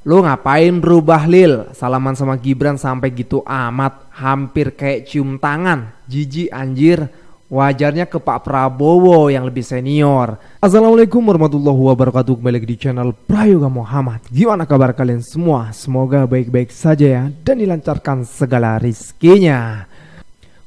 Lu ngapain Bro Bahlil? Salaman sama Gibran sampai gitu amat, hampir kayak cium tangan. Jijik anjir. Wajarnya ke Pak Prabowo yang lebih senior. Assalamualaikum warahmatullahi wabarakatuh. Kembali lagi di channel Prayoga Muhammad. Gimana kabar kalian semua? Semoga baik-baik saja ya, dan dilancarkan segala rizkinya.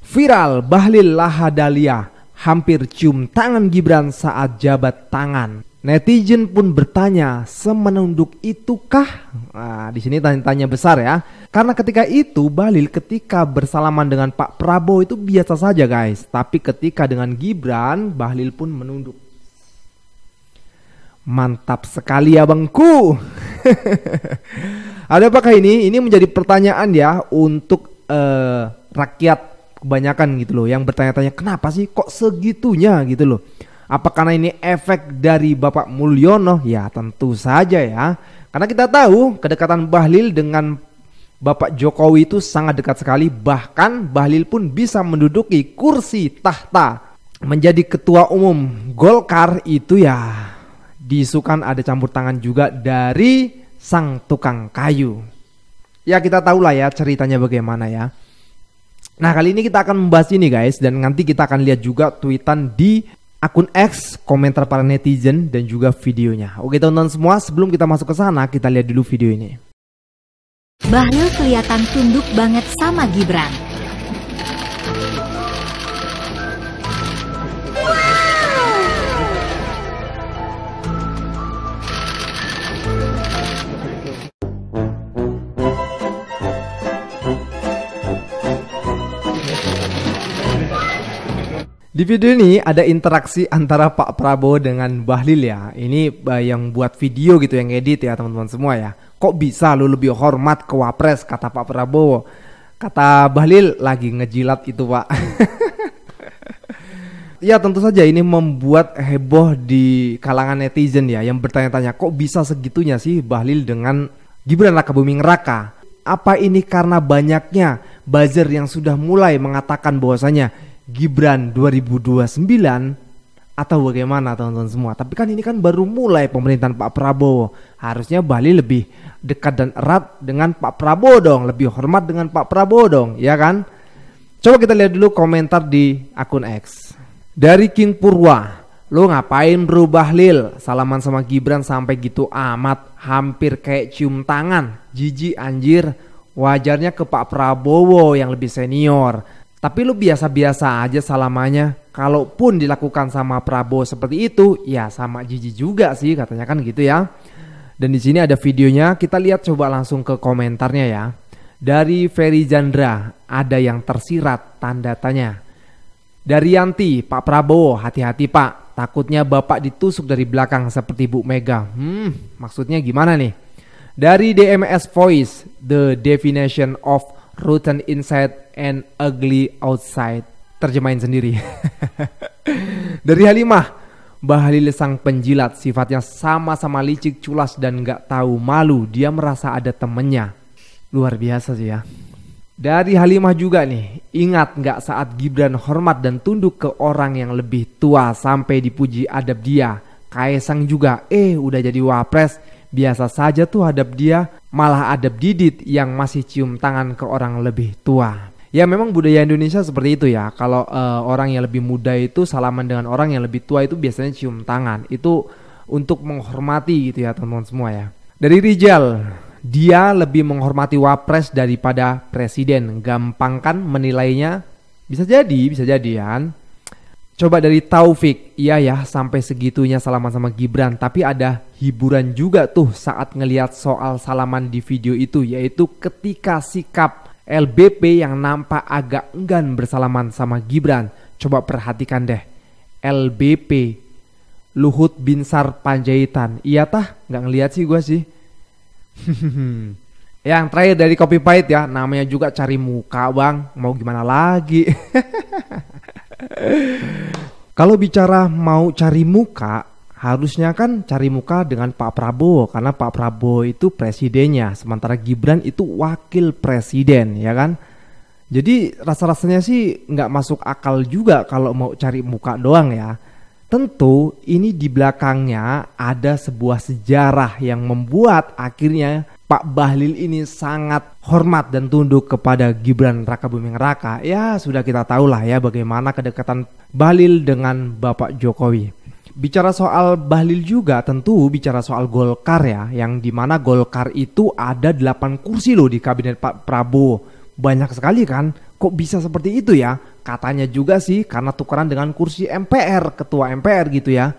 Viral, Bahlil Lahadalia hampir cium tangan Gibran saat jabat tangan. Netizen pun bertanya, semenunduk itukah? Nah, di sini tanya-tanya besar ya. Karena ketika itu Bahlil ketika bersalaman dengan Pak Prabowo itu biasa saja guys. Tapi ketika dengan Gibran, Bahlil pun menunduk. Mantap sekali abangku. Ada apakah ini? Ini menjadi pertanyaan ya untuk rakyat kebanyakan gitu loh. Yang bertanya-tanya kenapa sih kok segitunya gitu loh. Apa karena ini efek dari Bapak Mulyono? Ya tentu saja ya. Karena kita tahu kedekatan Bahlil dengan Bapak Jokowi itu sangat dekat sekali. Bahkan Bahlil pun bisa menduduki kursi tahta menjadi ketua umum Golkar itu ya. Diisukan ada campur tangan juga dari sang tukang kayu. Ya kita tahulah ya ceritanya bagaimana ya. Nah kali ini kita akan membahas ini guys. Dan nanti kita akan lihat juga tweetan di akun X, komentar para netizen dan juga videonya. Oke teman-teman semua, sebelum kita masuk ke sana, kita lihat dulu video ini. Bahlil kelihatan tunduk banget sama Gibran. Di video ini ada interaksi antara Pak Prabowo dengan Bahlil ya. Ini yang buat video gitu, yang edit ya teman-teman semua ya. Kok bisa lu lebih hormat ke Wapres, kata Pak Prabowo. Kata Bahlil, lagi ngejilat itu pak. Ya tentu saja ini membuat heboh di kalangan netizen ya. Yang bertanya-tanya kok bisa segitunya sih Bahlil dengan Gibran Rakabuming Raka. Apa ini karena banyaknya buzzer yang sudah mulai mengatakan bahwasanya Gibran 2029 atau bagaimana teman-teman semua. Tapi kan ini kan baru mulai pemerintahan Pak Prabowo. Harusnya Bahlil lebih dekat dan erat dengan Pak Prabowo dong. Lebih hormat dengan Pak Prabowo dong, ya kan? Coba kita lihat dulu komentar di akun X. Dari King Purwa, lo ngapain Bro Bahlil? Salaman sama Gibran sampai gitu amat, hampir kayak cium tangan. Jijik anjir. Wajarnya ke Pak Prabowo yang lebih senior. Tapi lu biasa-biasa aja salamannya. Kalaupun dilakukan sama Prabowo seperti itu, ya sama jijik juga sih katanya kan gitu ya. Dan di sini ada videonya, kita lihat coba langsung ke komentarnya ya. Dari Ferry Jandra, ada yang tersirat tanda tanya. Dari Yanti, Pak Prabowo, hati-hati Pak, takutnya Bapak ditusuk dari belakang seperti Bu Mega. Maksudnya gimana nih? Dari DMS Voice, the definition of rotten inside and ugly outside. Terjemahin sendiri. Dari Halimah, Bahlil sang penjilat, sifatnya sama-sama licik, culas dan gak tahu malu. Dia merasa ada temennya. Luar biasa sih ya. Dari Halimah juga nih, ingat gak saat Gibran hormat dan tunduk ke orang yang lebih tua sampai dipuji adab dia. Kaesang juga, udah jadi wapres, biasa saja tuh adab dia, malah adab Didit yang masih cium tangan ke orang lebih tua. Ya memang budaya Indonesia seperti itu ya. Kalau orang yang lebih muda itu salaman dengan orang yang lebih tua itu biasanya cium tangan. Itu untuk menghormati gitu ya teman-teman semua ya. Dari Rijal, dia lebih menghormati Wapres daripada Presiden. Gampang kan menilainya? Bisa jadi kan. Coba dari Taufik, iya ya sampai segitunya salaman sama Gibran. Tapi ada hiburan juga tuh saat ngelihat soal salaman di video itu. Yaitu ketika sikap LBP yang nampak agak enggan bersalaman sama Gibran. Coba perhatikan deh. LBP, Luhut Binsar Panjaitan. Iya tah? Gak ngeliat sih gue sih. Yang terakhir dari Copy Pahit ya. Namanya juga cari muka bang. Mau gimana lagi? Kalau bicara mau cari muka, harusnya kan cari muka dengan Pak Prabowo. Karena Pak Prabowo itu presidennya, sementara Gibran itu wakil presiden ya kan. Jadi rasa-rasanya sih nggak masuk akal juga kalau mau cari muka doang ya. Tentu ini di belakangnya ada sebuah sejarah yang membuat akhirnya Pak Bahlil ini sangat hormat dan tunduk kepada Gibran Rakabuming Raka. Ya sudah kita tahu lah ya bagaimana kedekatan Bahlil dengan Bapak Jokowi. Bicara soal Bahlil juga tentu bicara soal Golkar ya, yang dimana Golkar itu ada 8 kursi loh di kabinet Pak Prabowo. Banyak sekali kan, kok bisa seperti itu ya? Katanya juga sih karena tukaran dengan kursi MPR, ketua MPR gitu ya.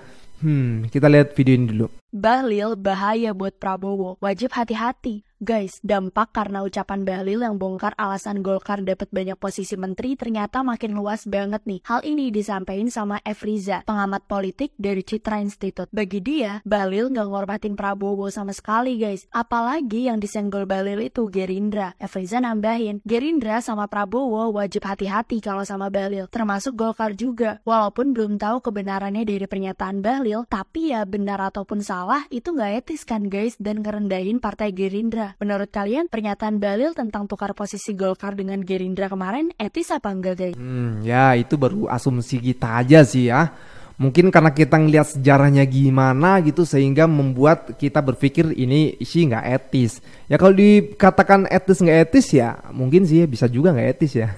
Kita lihat video ini dulu. Bahlil bahaya buat Prabowo, wajib hati-hati. Guys, dampak karena ucapan Bahlil yang bongkar alasan Golkar dapat banyak posisi menteri ternyata makin luas banget nih. Hal ini disampaikan sama F. Riza, pengamat politik dari Citra Institute. Bagi dia, Bahlil nggak ngormatin Prabowo sama sekali guys. Apalagi yang disenggol Bahlil itu Gerindra. F. Riza nambahin, Gerindra sama Prabowo wajib hati-hati kalau sama Bahlil, termasuk Golkar juga. Walaupun belum tahu kebenarannya dari pernyataan Bahlil, tapi ya benar ataupun salah itu nggak etis kan guys, dan ngerendahin partai Gerindra. Menurut kalian pernyataan Bahlil tentang tukar posisi Golkar dengan Gerindra kemarin etis apa enggak guys? Ya itu baru asumsi kita aja sih ya. Mungkin karena kita ngeliat sejarahnya gimana gitu sehingga membuat kita berpikir ini sih nggak etis. Ya kalau dikatakan etis nggak etis ya mungkin sih bisa juga nggak etis ya.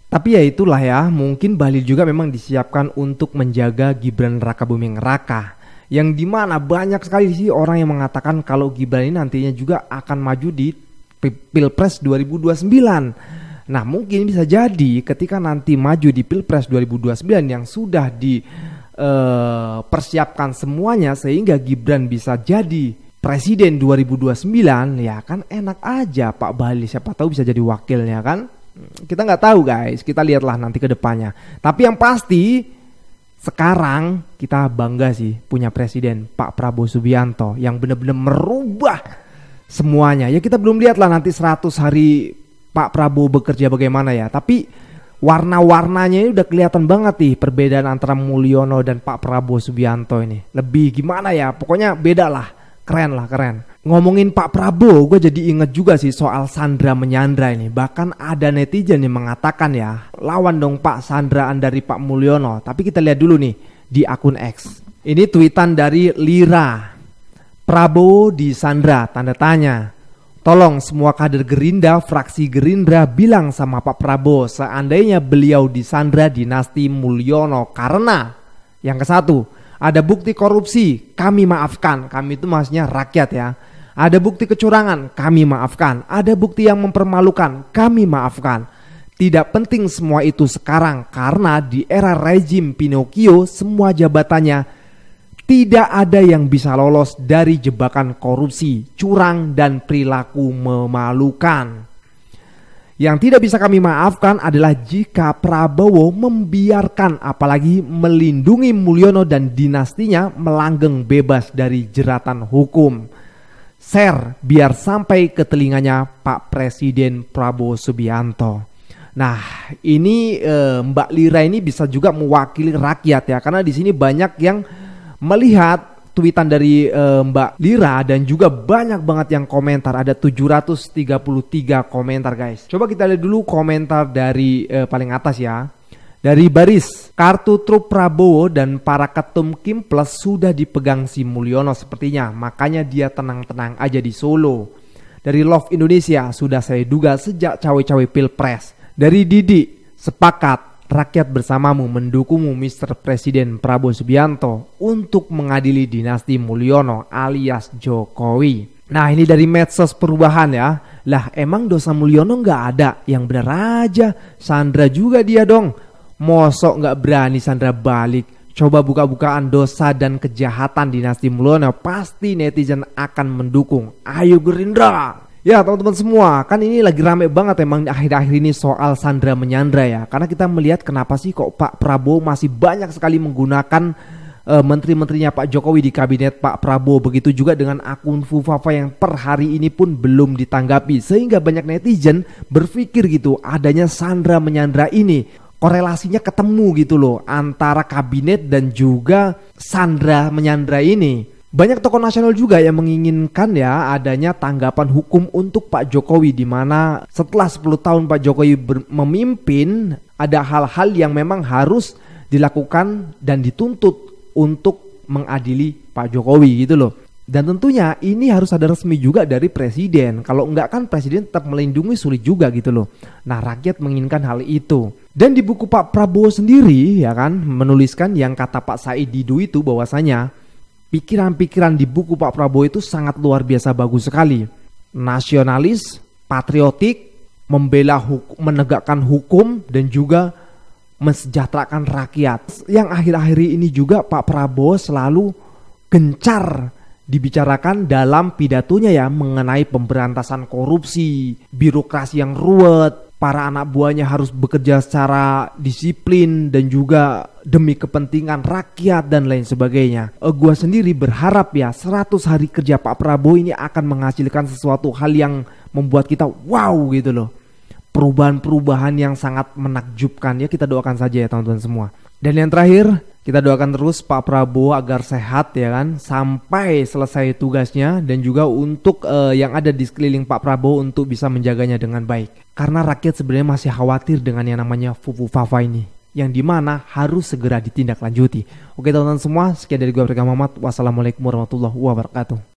Tapi ya itulah ya, mungkin Bahlil juga memang disiapkan untuk menjaga Gibran Rakabuming Raka. Yang dimana banyak sekali sih orang yang mengatakan kalau Gibran ini nantinya juga akan maju di Pilpres 2029. Nah mungkin bisa jadi ketika nanti maju di Pilpres 2029 yang sudah dipersiapkan semuanya sehingga Gibran bisa jadi presiden 2029, ya kan enak aja Pak Bahlil, siapa tahu bisa jadi wakilnya kan. Kita nggak tahu guys, kita lihatlah nanti ke depannya. Tapi yang pasti sekarang kita bangga sih punya presiden Pak Prabowo Subianto yang benar-benar merubah semuanya. Ya kita belum lihat lah nanti 100 hari Pak Prabowo bekerja bagaimana ya. Tapi warna-warnanya ini udah kelihatan banget nih perbedaan antara Mulyono dan Pak Prabowo Subianto ini. Lebih gimana ya, pokoknya beda lah. Keren lah, keren. Ngomongin Pak Prabowo, gue jadi inget juga sih soal Sandra menyandra ini. Bahkan ada netizen yang mengatakan ya, lawan dong Pak sandraan dari Pak Mulyono. Tapi kita lihat dulu nih di akun X. Ini tweetan dari Lira. Prabowo di Sandra, tanda tanya. Tolong semua kader Gerindra, fraksi Gerindra bilang sama Pak Prabowo seandainya beliau disandra dinasti Mulyono karena yang ke satu, ada bukti korupsi, kami maafkan. Kami itu maksudnya rakyat ya. Ada bukti kecurangan, kami maafkan. Ada bukti yang mempermalukan, kami maafkan. Tidak penting semua itu sekarang karena di era rezim Pinocchio semua jabatannya tidak ada yang bisa lolos dari jebakan korupsi, curang dan perilaku memalukan. Yang tidak bisa kami maafkan adalah jika Prabowo membiarkan apalagi melindungi Mulyono dan dinastinya melanggeng bebas dari jeratan hukum. Share biar sampai ke telinganya Pak Presiden Prabowo Subianto. Nah, ini Mbak Lira ini bisa juga mewakili rakyat ya, karena di sini banyak yang melihat tweetan dari Mbak Lira dan juga banyak banget yang komentar. Ada 733 komentar guys. Coba kita lihat dulu komentar dari paling atas ya. Dari baris, kartu truk Prabowo dan para ketum Kim Plus sudah dipegang si Mulyono sepertinya. Makanya dia tenang-tenang aja di Solo. Dari Love Indonesia, sudah saya duga sejak cawe-cawe Pilpres. Dari Didi, sepakat. Rakyat bersamamu mendukungmu Mr. Presiden Prabowo Subianto untuk mengadili dinasti Mulyono alias Jokowi. Nah ini dari medsos perubahan ya. Lah emang dosa Mulyono nggak ada? Yang bener aja, Sandra juga dia dong. Mosok nggak berani Sandra balik. Coba buka-bukaan dosa dan kejahatan dinasti Mulyono, pasti netizen akan mendukung. Ayo Gerindra. Ya teman-teman semua, kan ini lagi rame banget emang akhir-akhir ini soal Sandra menyandra ya. Karena kita melihat kenapa sih kok Pak Prabowo masih banyak sekali menggunakan menteri-menterinya Pak Jokowi di kabinet Pak Prabowo. Begitu juga dengan akun Fufafa yang per hari ini pun belum ditanggapi. Sehingga banyak netizen berpikir gitu adanya Sandra menyandra ini. Korelasinya ketemu gitu loh antara kabinet dan juga Sandra menyandra ini. Banyak tokoh nasional juga yang menginginkan ya adanya tanggapan hukum untuk Pak Jokowi, di mana setelah 10 tahun Pak Jokowi memimpin ada hal-hal yang memang harus dilakukan dan dituntut untuk mengadili Pak Jokowi gitu loh. Dan tentunya ini harus ada resmi juga dari presiden. Kalau enggak kan presiden tetap melindungi sulit juga gitu loh. Nah, rakyat menginginkan hal itu. Dan di buku Pak Prabowo sendiri ya kan menuliskan yang kata Pak Said Didu itu bahwasanya pikiran-pikiran di buku Pak Prabowo itu sangat luar biasa bagus sekali. Nasionalis, patriotik, membela hukum, menegakkan hukum dan juga mensejahterakan rakyat. Yang akhir-akhir ini juga Pak Prabowo selalu gencar dibicarakan dalam pidatonya ya mengenai pemberantasan korupsi, birokrasi yang ruwet, para anak buahnya harus bekerja secara disiplin dan juga demi kepentingan rakyat dan lain sebagainya. Gua sendiri berharap ya 100 hari kerja Pak Prabowo ini akan menghasilkan sesuatu hal yang membuat kita wow gitu loh. Perubahan-perubahan yang sangat menakjubkan ya, kita doakan saja ya teman-teman semua. Dan yang terakhir, kita doakan terus Pak Prabowo agar sehat ya kan sampai selesai tugasnya, dan juga untuk yang ada di sekeliling Pak Prabowo untuk bisa menjaganya dengan baik. Karena rakyat sebenarnya masih khawatir dengan yang namanya Fufu Fafa ini, yang dimana harus segera ditindaklanjuti. Oke teman-teman semua, sekian dari gue Afrika Muhammad. Wassalamualaikum warahmatullahi wabarakatuh.